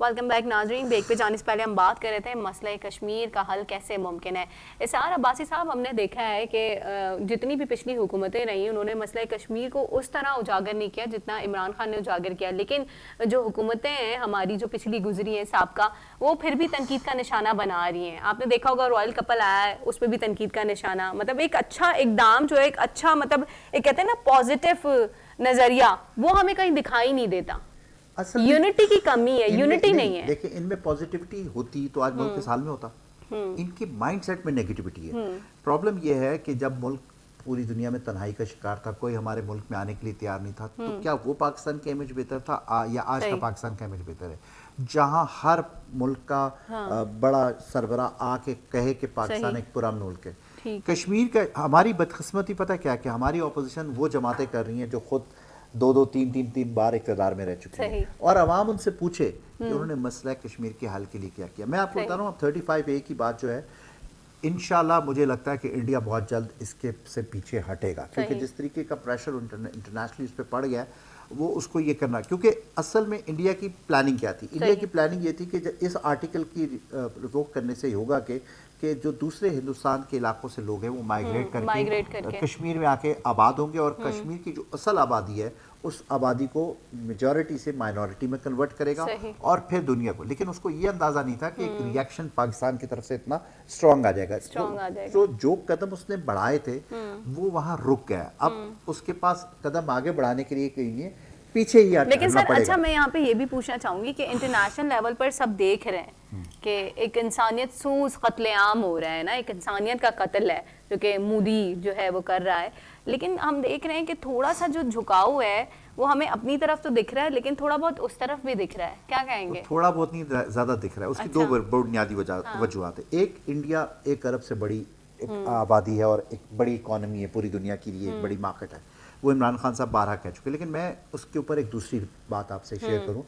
Welcome back ناظرین. Break پہ جانے سے پہلے ہم بات کر رہے تھے مسئلہ کشمیر کا حل کیسے ممکن ہے. اسرار عباسی صاحب، ہم نے دیکھا ہے کہ جتنی بھی پچھلی حکومتیں رہی انہوں نے مسئلہ کشمیر کو اس طرح اجاگر نہیں کیا جتنا عمران خان نے اجاگر کیا، لیکن جو حکومتیں ہیں ہماری جو پچھلی گزری ہیں سابقہ، وہ پھر بھی تنقید کا نشانہ بنا رہی ہیں. آپ نے دیکھا ہوگا رائل کپل آیا ہے، اس پہ بھی تنقید کا نشانہ. مطلب ایک اچھا اقدام جو ہے، ایک اچھا مطلب ایک کہتے ہیں نا پازیٹیو نظریہ، وہ ہمیں کہیں دکھائی نہیں دیتا. یونٹی کی کمی ہے، یونٹی نہیں ہے. دیکھیں ان میں پازیٹیوٹی ہوتی تو آج ملک اس حال میں ہوتا. ان کی مائنڈ سیٹ میں نیگیٹیوٹی ہے. پرابلم یہ ہے کہ جب ملک پوری دنیا میں تنہائی کا شکار تھا، کوئی ہمارے ملک میں آنے کے لیے تیار نہیں تھا، تو کیا وہ پاکستان کا امیج بہتر تھا یا آج کا پاکستان کا امیج بہتر ہے؟ جہاں ہر ملک کا بڑا سربراہ آ کے کہے کہ پاکستان ایک پرامن ملک ہے. کشمیر کا ہماری بدقسمتی پتہ کیا کہ ہماری اپوزیشن وہ جماعتیں کر رہی ہیں جو خود دو تین بار اقتدار میں رہ چکی ہیں، اور عوام ان سے پوچھے کہ انہوں نے مسئلہ کشمیر کے حل کے لیے کیا کیا. میں آپ کو بتا رہا ہوں، اب 35A کی بات جو ہے انشاءاللہ مجھے لگتا ہے کہ انڈیا بہت جلد اس کے سے پیچھے ہٹے گا، کیونکہ جس طریقے کا پریشر انٹرنیشنلی اس پہ پڑ گیا ہے وہ اس کو یہ کرنا. کیونکہ اصل میں انڈیا کی پلاننگ کیا تھی؟ انڈیا کی پلاننگ یہ تھی کہ اس آرٹیکل کی ریووک کرنے سے یہ ہوگا کہ جو دوسرے ہندوستان کے علاقوں سے لوگ ہیں وہ مائیگریٹ کر کے کشمیر میں آ کے آباد ہوں گے، اور کشمیر کی جو اصل آبادی ہے اس آبادی کو میجورٹی سے مائنورٹی میں کنورٹ کرے گا اور پھر دنیا کو. لیکن اس کو یہ اندازہ نہیں تھا کہ ایک ریئیکشن پاکستان کی طرف سے اتنا اسٹرانگ آ جائے گا. تو جو قدم اس نے بڑھائے تھے وہ وہاں رک گیا. اب اس کے پاس قدم آگے بڑھانے کے لیے کہیں نہیں ہے، پیچھے ہی ہٹنا پڑے گا. لیکن سر اچھا، میں یہاں پہ یہ بھی پوچھنا چاہوں گی کہ انٹرنیشنل لیول پر سب دیکھ رہے ہیں کہ ایک انسانیت سوز قتل عام ہو رہا ہے نا، ایک انسانیت کا قتل ہے جو کہ مودی جو ہے وہ کر رہا ہے. لیکن ہم دیکھ رہے ہیں کہ تھوڑا سا جو جھکاؤ ہے وہ ہمیں اپنی طرف تو دکھ رہا ہے، لیکن تھوڑا بہت اس طرف بھی دکھ رہا ہے. کیا کہیں گے؟ تھوڑا بہت نہیں، زیادہ دکھ رہا ہے. اس کی دو بنیادی وجوہات ہیں. ایک، انڈیا 1 ارب سے بڑی آبادی ہے اور ایک بڑی اکانومی ہے، پوری دنیا کے لیے ایک بڑی مارکیٹ ہے. وہ عمران خان صاحب بارہا کہہ چکے. لیکن میں اس کے اوپر ایک دوسری بات آپ سے شیئر کروں.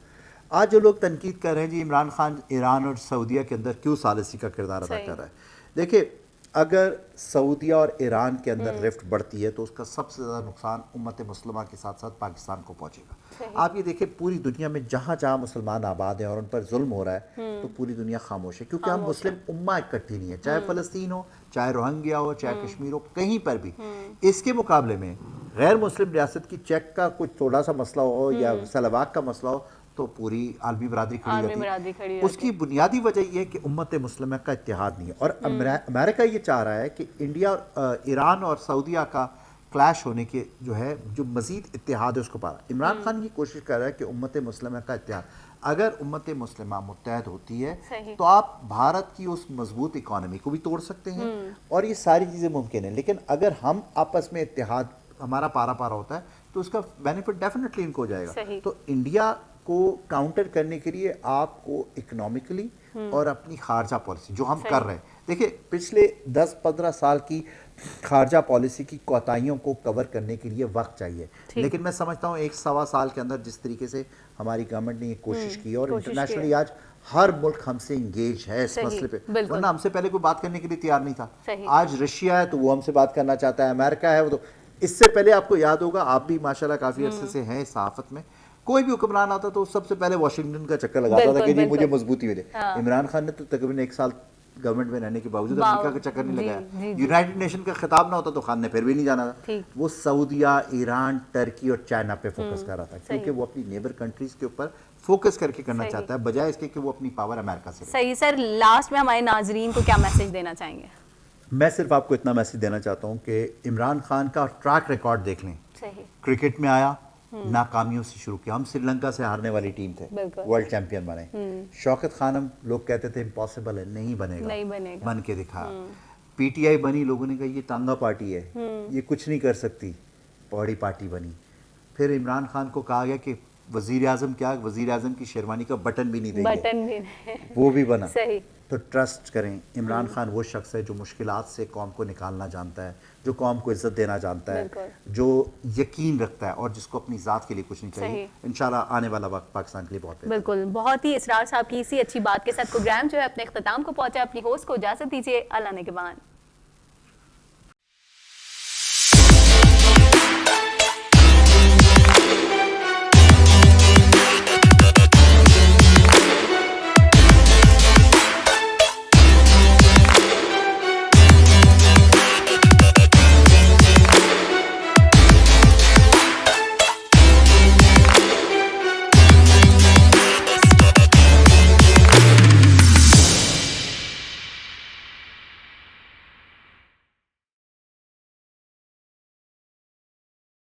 آج جو لوگ تنقید کر رہے ہیں جی عمران خان ایران اور سعودیہ کے اندر کیوں ثالثی کا کردار ادا کر رہا ہے. دیکھیں، اگر سعودیہ اور ایران کے اندر رفٹ بڑھتی ہے تو اس کا سب سے زیادہ نقصان امت مسلمہ کے ساتھ ساتھ پاکستان کو پہنچے گا. آپ یہ دیکھیں پوری دنیا میں جہاں جہاں مسلمان آباد ہیں اور ان پر ظلم ہو رہا ہے تو پوری دنیا خاموش ہے، کیونکہ ہم مسلم امہ اکٹھی نہیں ہے، چاہے فلسطین ہو، چاہے روہنگیا ہو، چاہے کشمیر ہو، کہیں پر بھی. اس کے مقابلے میں غیر مسلم ریاست کی چیک کا کچھ تھوڑا سا مسئلہ ہو یا سلواک کا مسئلہ ہو تو پوری عالمی برادری کھڑی ہوتی ہے. اس کی بنیادی وجہ یہ ہے کہ امت مسلمہ کا اتحاد نہیں ہے. اور امریکہ یہ چاہ رہا ہے کہ انڈیا، ایران اور سعودیہ کا کلیش ہونے کے جو مزید اتحاد ہے اس کو پارا. عمران خان یہ کوشش کر رہا ہے کہ امت مسلمہ کا اتحاد. اگر امت مسلمہ متحد ہوتی ہے تو آپ بھارت کی اس مضبوط اکانومی کو بھی توڑ سکتے ہیں اور یہ ساری چیزیں ممکن ہیں. لیکن اگر ہم آپس میں اتحاد ہمارا پارا ہوتا ہے تو اس کا بینیفٹ ڈیفینیٹلی ان کو ہو جائے گا. تو انڈیا کو کاؤنٹر کرنے کے لیے آپ کو اکنامکلی اور اپنی خارجہ پالیسی جو ہم کر رہے ہیں، دیکھیں پچھلے 10-15 سال کی خارجہ پالیسی کی کوتاہیوں کو کور کرنے کے لیے وقت چاہیے. لیکن میں سمجھتا ہوں 1-1.25 سال کے اندر جس طریقے سے ہماری گورنمنٹ نے یہ کوشش کی اور انٹرنیشنلی آج ہر ملک ہم سے انگیج ہے اس مسئلے پہ، ورنہ ہم سے پہلے کوئی بات کرنے کے لیے تیار نہیں تھا. آج رشیا ہے تو وہ ہم سے بات کرنا چاہتا ہے، امریکہ ہے وہ تو. اس سے پہلے آپ کو یاد ہوگا، آپ بھی ماشاءاللہ کافی عرصے سے ہیں صحافت میں، کوئی بھی حکمران آتا تو سب سے پہلے واشنگٹن کا چکر لگاتا تھا کہ جی مجھے مضبوطی ملے. عمران خان نے تو تقریباً 1 سال گورنمنٹ میں رہنے کے باوجود امریکہ کا چکر نہیں لگایا. یونائٹڈ نیشن کا خطاب نہ ہوتا تو خان نے پھر بھی نہیں جانا تھا. وہ سعودیہ، ایران، ٹرکی اور چائنا پہ فوکس کر رہا تھا، کیونکہ وہ اپنی نیبر کنٹریز کے اوپر فوکس کر کے کرنا چاہتا ہے بجائے اس کے کہ وہ اپنی پاور امریکہ سے. صحیح. سر لاسٹ میں ہمارے ناظرین کو کیا میسج دینا چاہیں گے؟ میں صرف آپ کو اتنا میسج دینا چاہتا ہوں کہ عمران خان کا ٹریک ریکارڈ دیکھ لیں. کرکٹ میں آیا، ناکامیوں سے شروع کیا. ہم سری لنکا سے ہارنے والی ٹیم تھے، ورلڈ چیمپئن بنے. شوکت خانم لوگ کہتے تھے امپاسبل ہے، نہیں بنے گا، بن کے دکھا. پی ٹی آئی بنی، لوگوں نے کہا یہ تانگا پارٹی ہے، یہ کچھ نہیں کر سکتی، بڑی پارٹی بنی. پھر عمران خان کو کہا گیا کہ وزیر اعظم کیا، وزیر اعظم کی شیروانی کا بٹن بھی نہیں دیں گے، وہ بھی بنا. تو ٹرسٹ کریں، عمران خان وہ شخص ہے جو مشکلات سے قوم کو نکالنا جانتا ہے، جو قوم کو عزت دینا جانتا ہے، جو یقین رکھتا ہے اور جس کو اپنی ذات کے لیے کچھ نہیں چاہیے. انشاءاللہ آنے والا وقت پاکستان کے لیے بہت بالکل. بہت ہی اسرار صاحب کی اسی اچھی بات کے ساتھ پروگرام جو ہے اپنے اختتام کو پہنچا. اپنی ہوسٹ کو اجازت دیجیے. اللہ نگہبان.